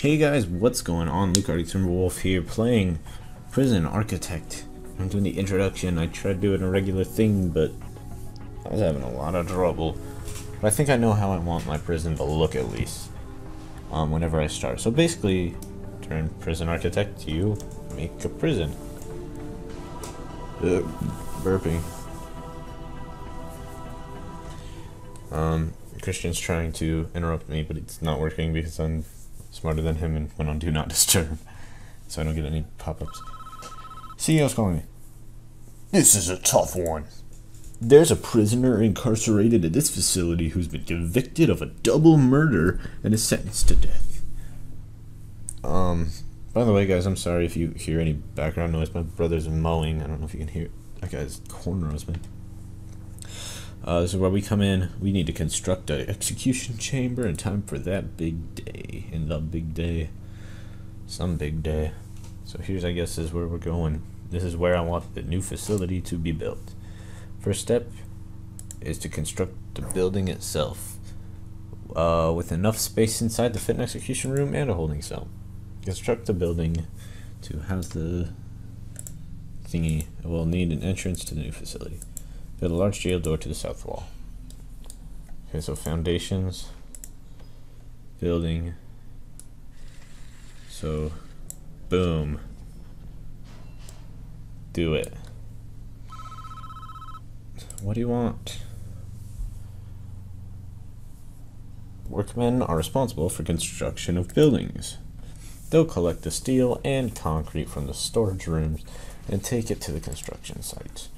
Hey guys, what's going on? LukeArticTimberWolf here, playing Prison Architect. I'm doing the introduction. I tried doing a regular thing, but I was having a lot of trouble. But I think I know how I want my prison to look, at least, whenever I start. So basically, during Prison Architect, you make a prison. Burping. Christian's trying to interrupt me, but it's not working because I'm smarter than him and went on Do Not Disturb, so I don't get any pop-ups. CEO's calling me. This is a tough one. There's a prisoner incarcerated at this facility who's been convicted of a double murder and is sentenced to death. By the way, guys, I'm sorry if you hear any background noise. My brother's mowing. I don't know if you can hear that guy's cornrows, man. This is where we come in. We need to construct an execution chamber in time for that big day. In the big day. Some big day. So here's, I guess, is where we're going. This is where I want the new facility to be built. First step is to construct the building itself. With enough space inside to fit an execution room and a holding cell. Construct the building to house the thingy. It will need an entrance to the new facility. Build a large jail door to the south wall. Okay, so foundations, building, so boom, do it. What do you want? Workmen are responsible for construction of buildings. They'll collect the steel and concrete from the storage rooms and take it to the construction sites.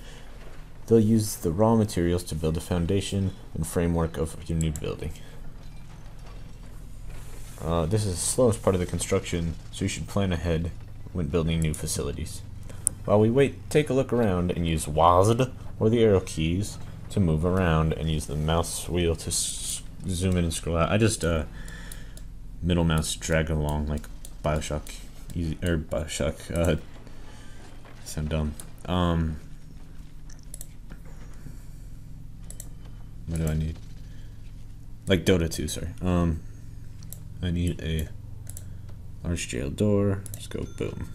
They'll use the raw materials to build a foundation and framework of your new building. This is the slowest part of the construction, so you should plan ahead when building new facilities. While we wait, take a look around and use WASD or the arrow keys to move around, and use the mouse wheel to zoom in and scroll out. I just middle mouse drag along like Bioshock, Bioshock. Sound dumb. What do I need? Like Dota 2, sorry. I need a large jail door. Let's go, boom.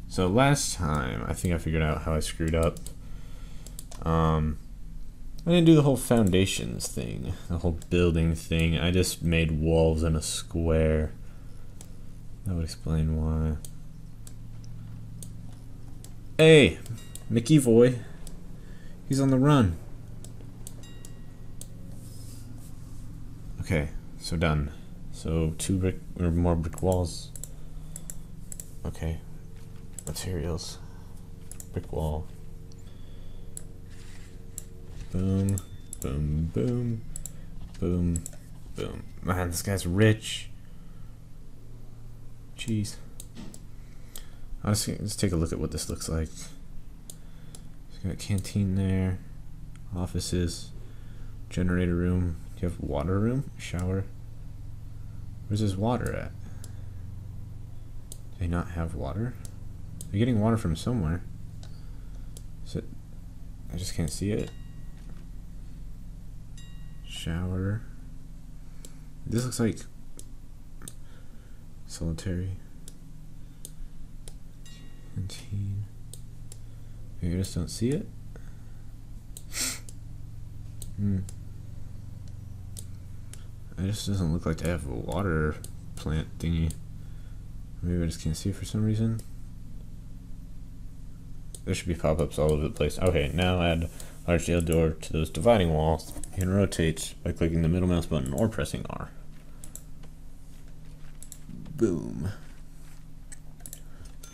So last time, I think I figured out how I screwed up. I didn't do the whole foundations thing, the whole building thing. I just made walls in a square. That would explain why. Hey, Mickey Voy. He's on the run. Okay, so done. So 2 brick or more brick walls. Okay. Materials. Brick wall. Boom, boom, boom, boom, boom. Man, this guy's rich. Jeez. Honestly, let's take a look at what this looks like. Got a canteen there, offices, generator room. Do you have water room? Shower? Where's his water at? Do they not have water? They're getting water from somewhere. Is it? I just can't see it. Shower. This looks like solitary. Canteen. You just don't see it? It just doesn't look like they have a water plant thingy. Maybe I just can't see it for some reason. There should be pop-ups all over the place. Okay, now add large jail door to those dividing walls. You can rotate by clicking the middle mouse button or pressing R. Boom.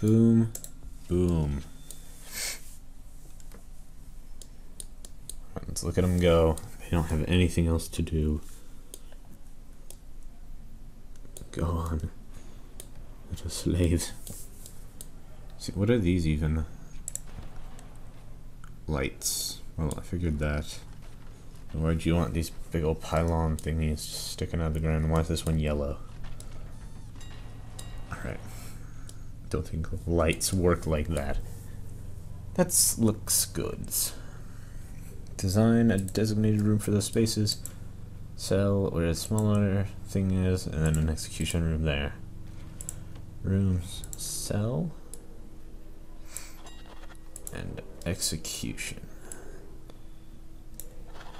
Boom. Boom. Let's look at them go. They don't have anything else to do. Go on. They're just slaves. See, what are these even? Lights. Well, I figured that. Why do you want these big old pylon thingies just sticking out of the ground? Why is this one yellow? Alright. Don't think lights work like that. That looks good. Design a designated room for those spaces. cell where a smaller thing is, and then an execution room there. Rooms, cell, and execution.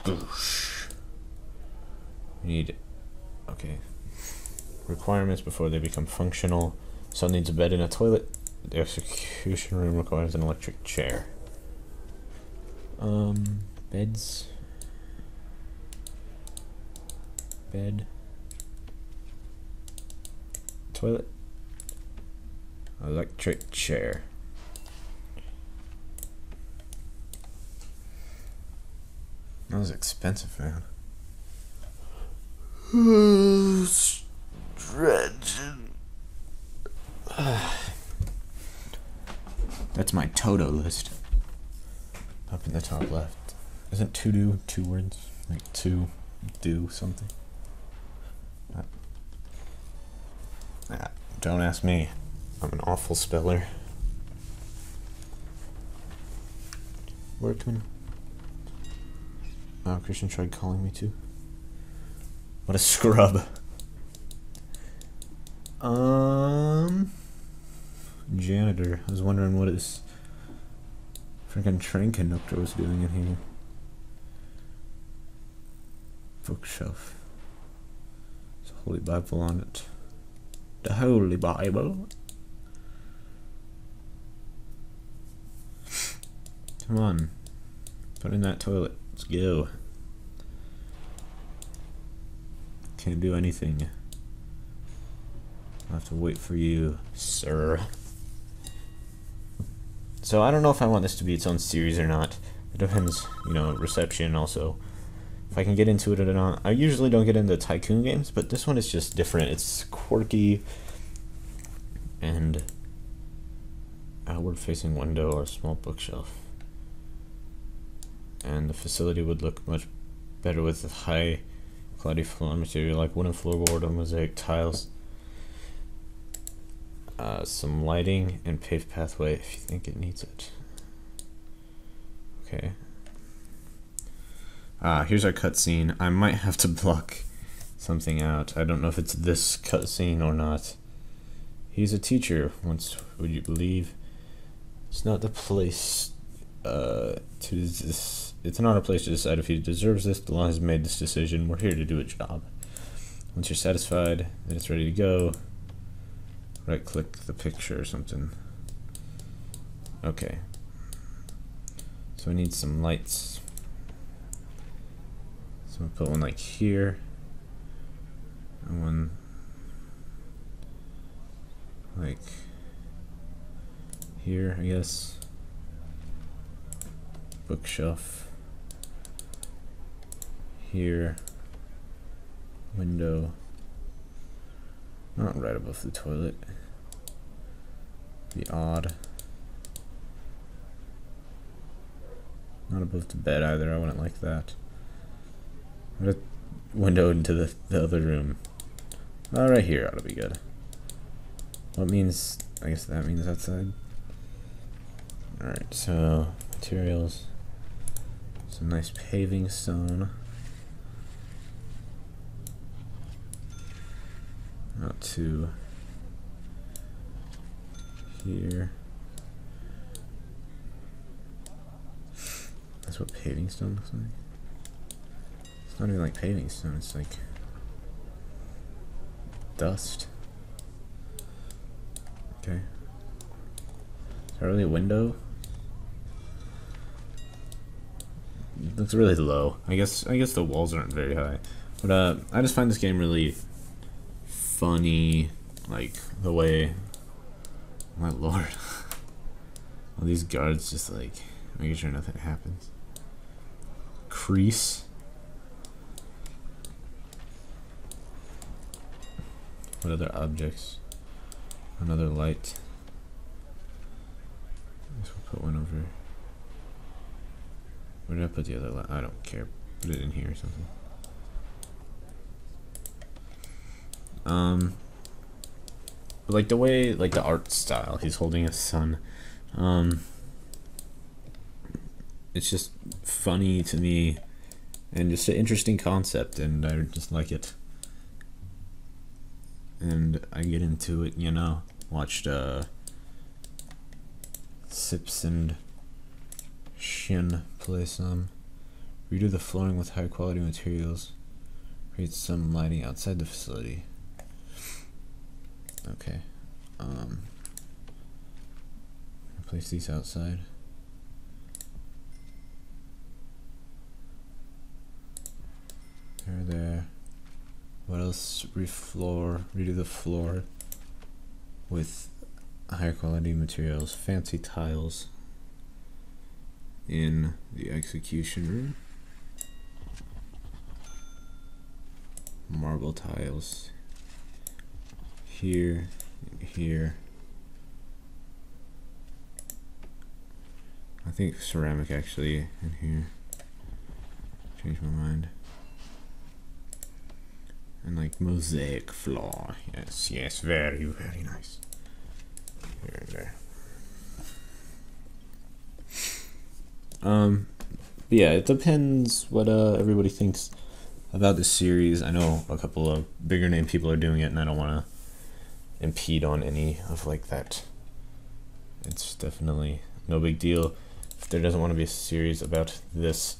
Boosh. We need, okay. Requirements before they become functional. Cell needs a bed and a toilet. The execution room requires an electric chair. Beds. Bed. Toilet. Electric chair. That was expensive, man. Stretching. That's my Toto list. Up in the top left. Isn't to do 2 words? Like to do something? Don't ask me. I'm an awful speller. Workman. Oh, Christian tried calling me too. What a scrub. Janitor. I was wondering what his freaking train conductor was doing in here. Bookshelf. There's a Holy Bible on it. The Holy Bible. Come on. Put in that toilet. Let's go. Can't do anything. I'll have to wait for you, sir. So I don't know if I want this to be its own series or not. It depends, you know, reception also. If I can get into it or not. I usually don't get into tycoon games, but this one is just different. It's quirky and outward facing window or small bookshelf. And the facility would look much better with a high quality floor material like wooden floorboard or mosaic tiles. Some lighting and paved pathway if you think it needs it. Okay. Here's our cutscene. I might have to block something out. I don't know if it's this cutscene or not. He's a teacher. Once, would you believe? It's not the place it's not our place to decide if he deserves this. The law has made this decision. We're here to do a job. Once you're satisfied that it's ready to go, right click the picture or something. Okay. So we need some lights. So we'll put one like here. And one like here, I guess. Bookshelf. Here. Window. Not right above the toilet. Be odd. Not above the bed either, I wouldn't like that. What a window into the other room. Oh, right here ought to be good. What means, I guess that means outside. Alright, so materials. Some nice paving stone. Out to here. That's what paving stone looks like. It's not even like paving stone, it's like dust. Okay. Is that really a window? It looks really low. I guess the walls aren't very high. But I just find this game really funny, like the way, my lord. All these guards just like making sure nothing happens. Crease. What other objects? Another light. I guess we'll put one over. Where did I put the other light? I don't care. Put it in here or something. But like the way, like the art style, he's holding his son. It's just funny to me and just an interesting concept, and I just like it. And I get into it, you know. Watched Sips and Shin play some. Redo the flooring with high quality materials. Create some lighting outside the facility. Okay. Place these outside. There. What else? Redo the floor with higher quality materials. Fancy tiles in the execution room. Marble tiles here and here. I think ceramic actually in here. Changed my mind. And like mosaic floor. Yes, yes, very, very nice. Here and there. Yeah, it depends what everybody thinks about this series. I know a couple of bigger name people are doing it, and I don't want to impede on any of like that. It's definitely no big deal if there doesn't want to be a series about this.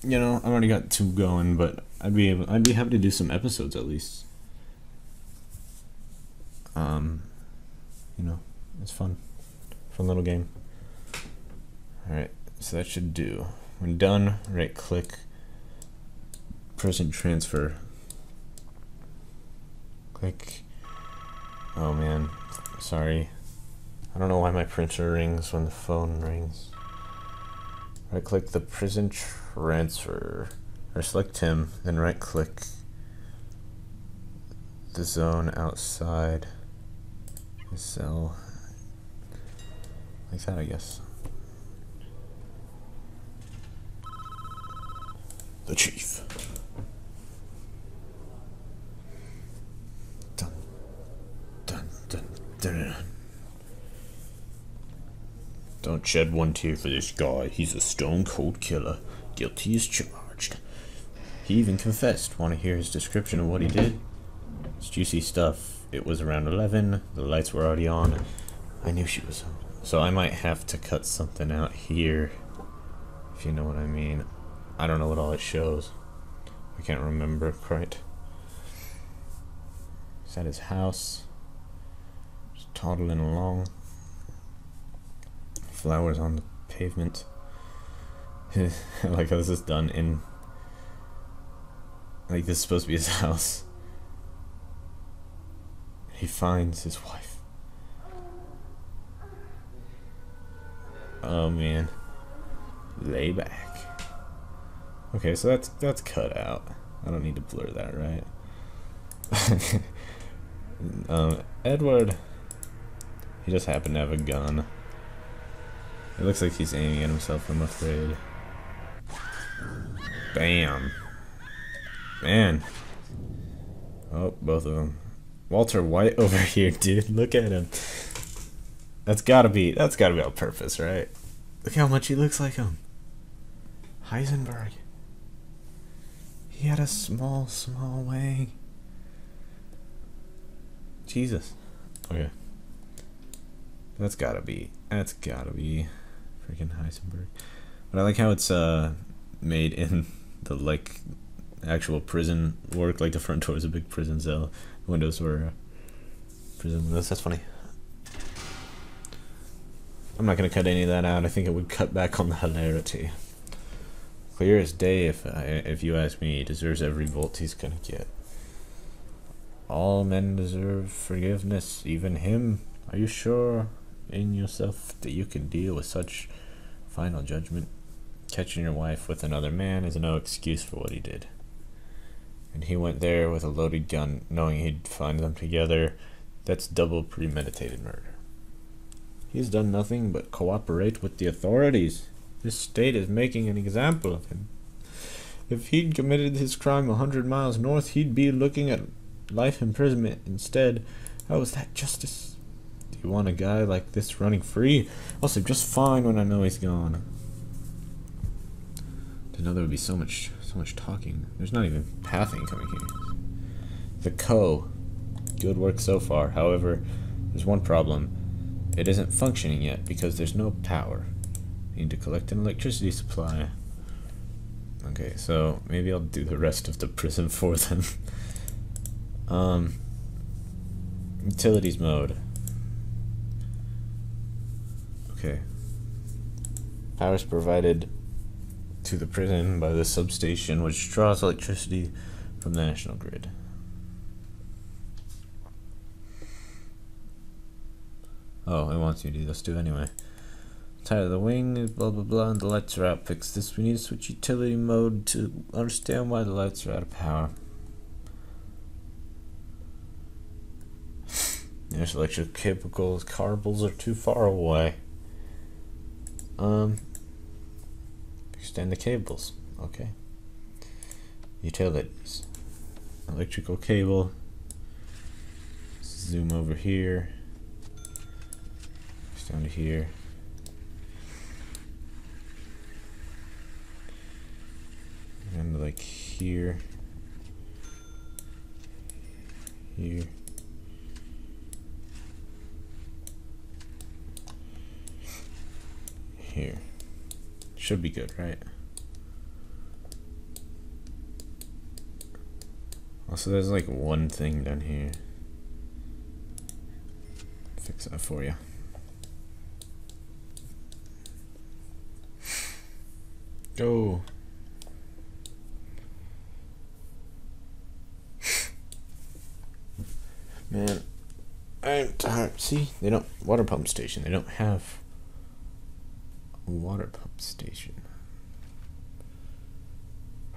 You know, I've already got 2 going, but I'd be happy to do some episodes at least. You know, it's fun little game. All right, so that should do. When done, right click, present transfer. Click. Oh man, sorry. I don't know why my printer rings when the phone rings. Right click the prison transfer, or select him, then right click the zone outside the cell. Like that, I guess. The chief. Dun, dun, dun, dun. Don't shed one tear for this guy. He's a stone-cold killer. Guilty as charged. He even confessed. Want to hear his description of what he did? It's juicy stuff. It was around 11. The lights were already on. I knew she was home. So I might have to cut something out here, if you know what I mean. I don't know what all it shows. I can't remember quite. He's at his house. Just toddling along. Flowers on the pavement. I like how this is done in, like, this is supposed to be his house. He finds his wife. Oh man. Lay back. Okay, so that's cut out. I don't need to blur that, right? Edward. He just happened to have a gun. It looks like he's aiming at himself, I'm afraid. Bam. Man. Oh, both of them. Walter White over here, dude. Look at him. That's gotta be on purpose, right? Look how much he looks like him. Heisenberg. He had a small wang. Jesus. Okay. That's gotta be freaking Heisenberg. But I like how it's made in the like actual prison work. Like the front door is a big prison cell. The windows were prison windows. That's funny. I'm not gonna cut any of that out. I think it would cut back on the hilarity. Clear as day, if you ask me. He deserves every volt he's gonna get. All men deserve forgiveness, even him. Are you sure in yourself that you can deal with such final judgment? Catching your wife with another man is no excuse for what he did. And he went there with a loaded gun, knowing he'd find them together. That's double premeditated murder. He's done nothing but cooperate with the authorities. This state is making an example of him. If he'd committed his crime 100 miles north, he'd be looking at life imprisonment instead. How is that justice? Do you want a guy like this running free? I'll sleep just fine when I know he's gone. I know there would be so much talking. There's not even pathing coming here. The good work so far. However, there's one problem. It isn't functioning yet because there's no power. Need to collect an electricity supply. Okay, so maybe I'll do the rest of the prison for them. Utilities mode. Okay. Power is provided to the prison by the substation, which draws electricity from the national grid. Oh, it wants you to do this too anyway. Tired of the wing, blah blah blah, and the lights are out. Fix this. We need to switch utility mode to understand why the lights are out of power. There's electric cables are too far away. Extend the cables. Okay. Utilities. Electrical cable. Zoom over here. Down to here. And like here. Here. Here. Should be good, right? Also, there's like one thing down here. Fix that for you. Go. Man, I'm tired. See, they don't water pump station. They don't have a water pump station.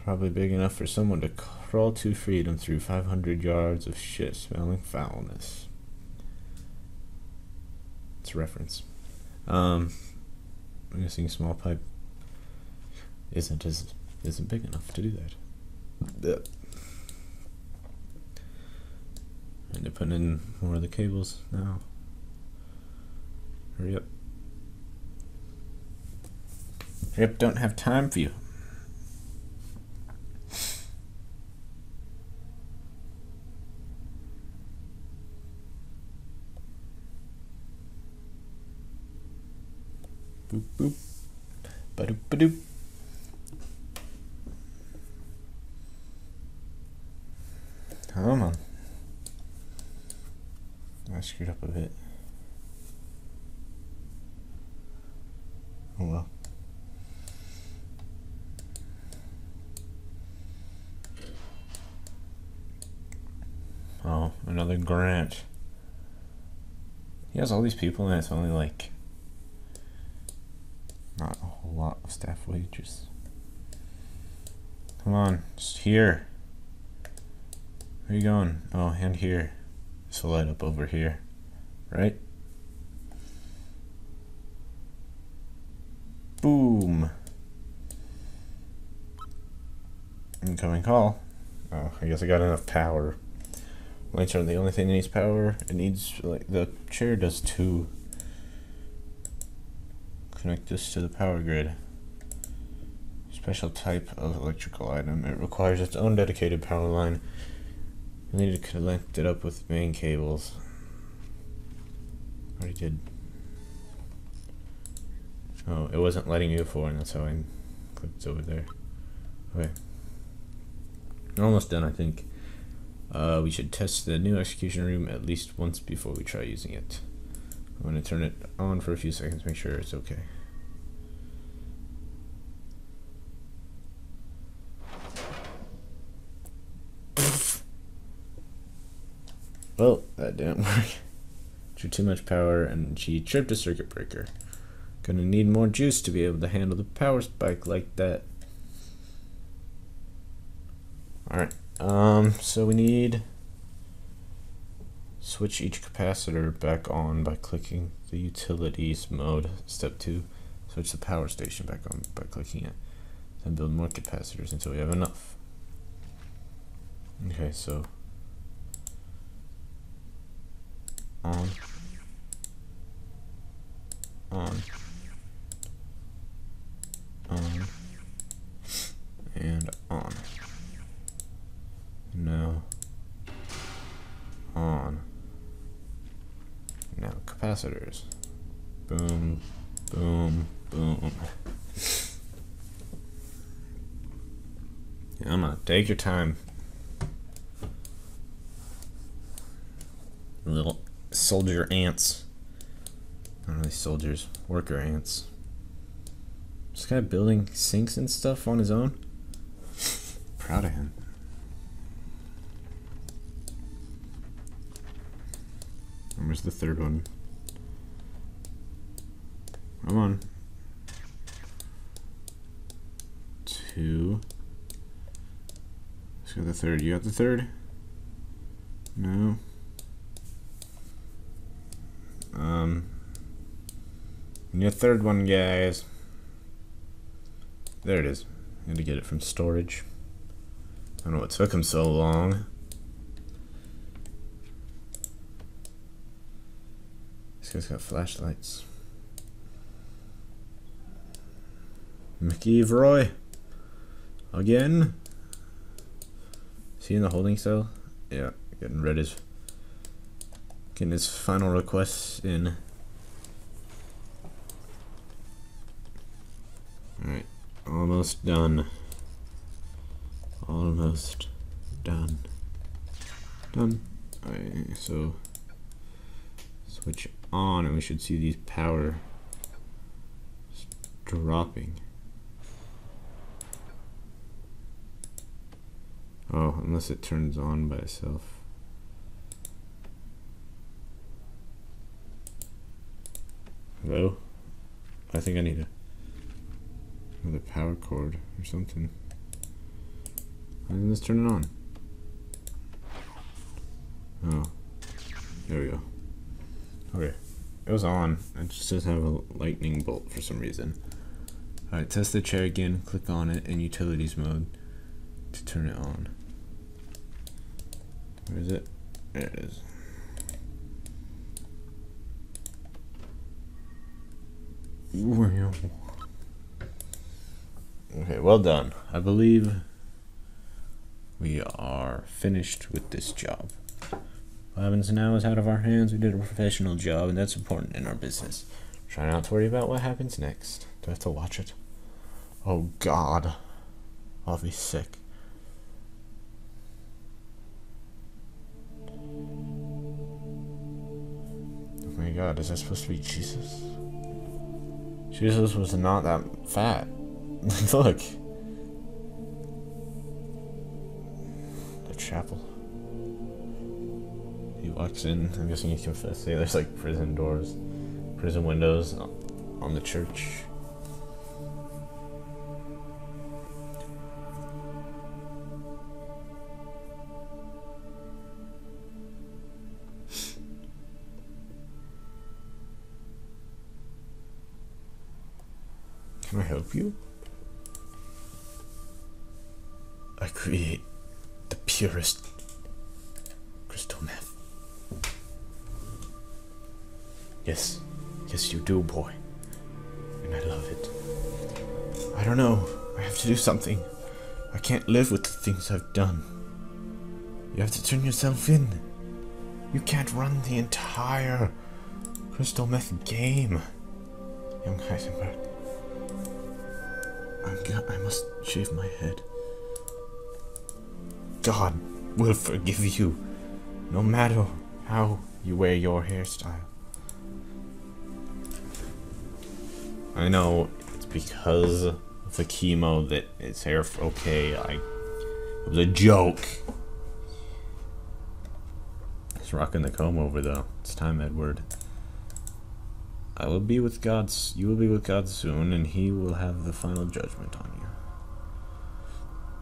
Probably big enough for someone to crawl to freedom through 500 yards of shit-smelling foulness. It's a reference. I'm guessing small pipe isn't big enough to do that. And to put in more of the cables now. Hurry up. Hurry up, don't have time for you. Boop boop. Ba-doop ba-doop. Come on. I screwed up a bit. Oh well. Oh, another grant. He has all these people and it's only like not a whole lot of staff wages. Come on, just here. Where are you going? Oh, and here. This will light up over here, right? Boom. Incoming call. Oh, I guess I got enough power. Lights aren't the only thing that needs power. It needs, like, the chair does too. Connect this to the power grid. Special type of electrical item. It requires its own dedicated power line. You need to connect it up with main cables. Already did. Oh, it wasn't letting me before, and that's how I clicked over there. Okay. Almost done, I think. We should test the new execution room at least once before we try using it. I'm going to turn it on for a few seconds, make sure it's okay. Well, that didn't work. Drew too much power and she tripped a circuit breaker. Gonna need more juice to be able to handle the power spike like that. Alright, so we need switch each capacitor back on by clicking the utilities mode. Step 2, switch the power station back on by clicking it. Then build more capacitors until we have enough. Okay, so on, capacitors. Boom, boom, boom. Come on, take your time. Little soldier ants. Not really soldiers, worker ants. This guy building sinks and stuff on his own. Proud of him. And where's the third one? Come on. 2. Let's go the third. You got the third? No. We need a third one, guys. There it is. I had to get it from storage. I don't know what took him so long. This guy's got flashlights. McEvoy. Again. Is he in the holding cell? Yeah, getting his final requests in. Alright, almost done. Almost done. Done. Alright, so switch on and we should see these power dropping. Oh, unless it turns on by itself. Hello? I think I need another power cord or something. Why didn't this turn it on? Oh. There we go. Okay. It was on. It just doesn't have a lightning bolt for some reason. Alright, test the chair again. Click on it in utilities mode to turn it on. Where is it? There it is. Okay, well done. I believe we are finished with this job. What happens now is out of our hands. We did a professional job, and that's important in our business. Try not to worry about what happens next. Do I have to watch it? Oh God, I'll be sick. Oh my God, is that supposed to be Jesus? Jesus was not that fat. Look. The chapel. He walks in, I'm guessing he confessed. Yeah, there's like prison doors, prison windows on the church. Can I help you? I create the purest crystal meth. Yes, yes you do, boy. And I love it. I don't know. I have to do something. I can't live with the things I've done. You have to turn yourself in. You can't run the entire crystal meth game. Young Heisenberg. I must shave my head. God will forgive you, no matter how you wear your hairstyle. I know it's because of the chemo that his hair. Okay, it was a joke. He's rocking the comb over though. It's time, Edward. I will be with God. You will be with God soon, and He will have the final judgment on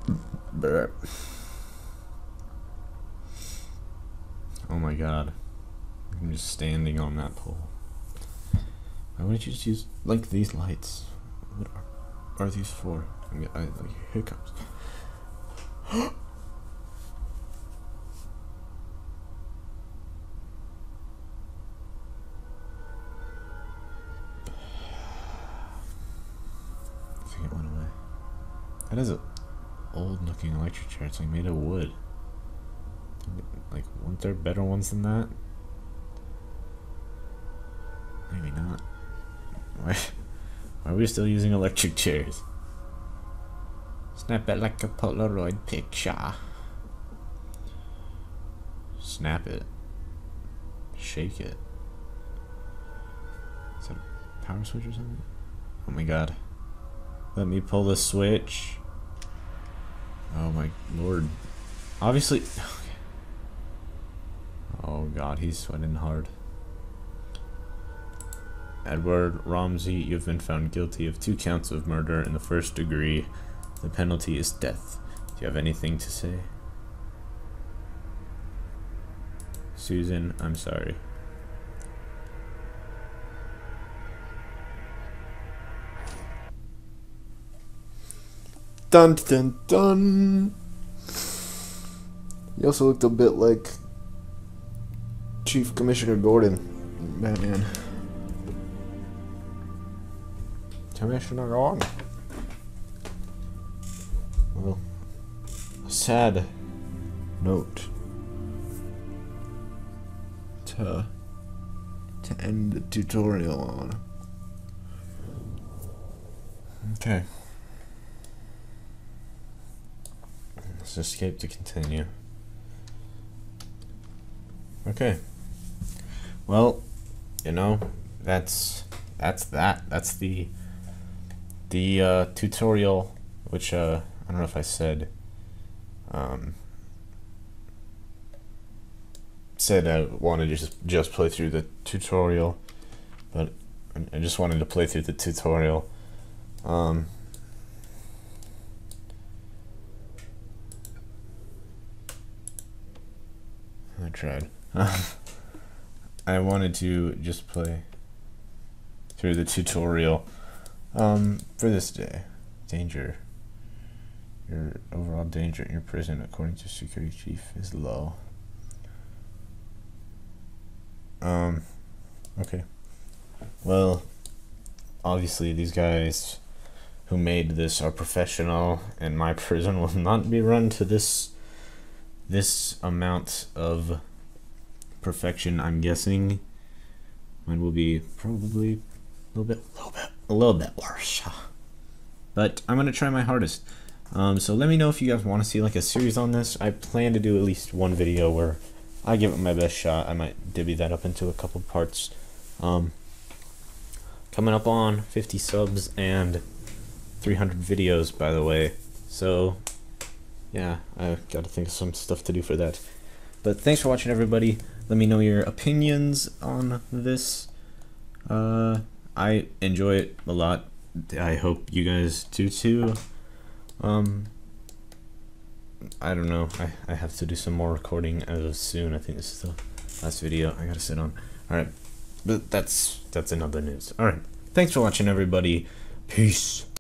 you. But oh my God, I'm just standing on that pole. Why wouldn't you just use like these lights? What are these for? I like hiccups. It went away. That is an old looking electric chair. It's like made of wood. Like, weren't there better ones than that? Maybe not. Why are we still using electric chairs? Snap it like a Polaroid picture. Snap it. Shake it. Is that a power switch or something? Oh my god. Let me pull the switch. Oh my lord. Obviously. Oh god, he's sweating hard. Edward Ramsey, you've been found guilty of 2 counts of murder in the 1st degree. The penalty is death. Do you have anything to say? Susan, I'm sorry. Dun dun dun. He also looked a bit like Chief Commissioner Gordon, Batman. Commissioner Gordon. Well, a sad note to end the tutorial on. Okay. Let's escape to continue. Okay. Well, you know, that's that. That's the tutorial, which I don't know if I said I wanted to just play through the tutorial, but I just wanted to play through the tutorial. I tried. I wanted to just play through the tutorial for this day. Danger. Your overall danger in your prison, according to security chief, is low. Okay. Well, obviously these guys who made this are professional, and my prison will not be run to this amount of perfection. I'm guessing mine will be probably a little bit worse. But I'm gonna try my hardest. So let me know if you guys want to see like a series on this. I plan to do at least one video where I give it my best shot. I might divvy that up into a couple parts. Coming up on 50 subs and 300 videos, by the way. So yeah, I gotta think of some stuff to do for that. But thanks for watching, everybody. Let me know your opinions on this. I enjoy it a lot. I hope you guys do too. I don't know. I have to do some more recording as of soon. I think this is the last video I gotta sit on. Alright. But that's another news. Alright. Thanks for watching, everybody. Peace.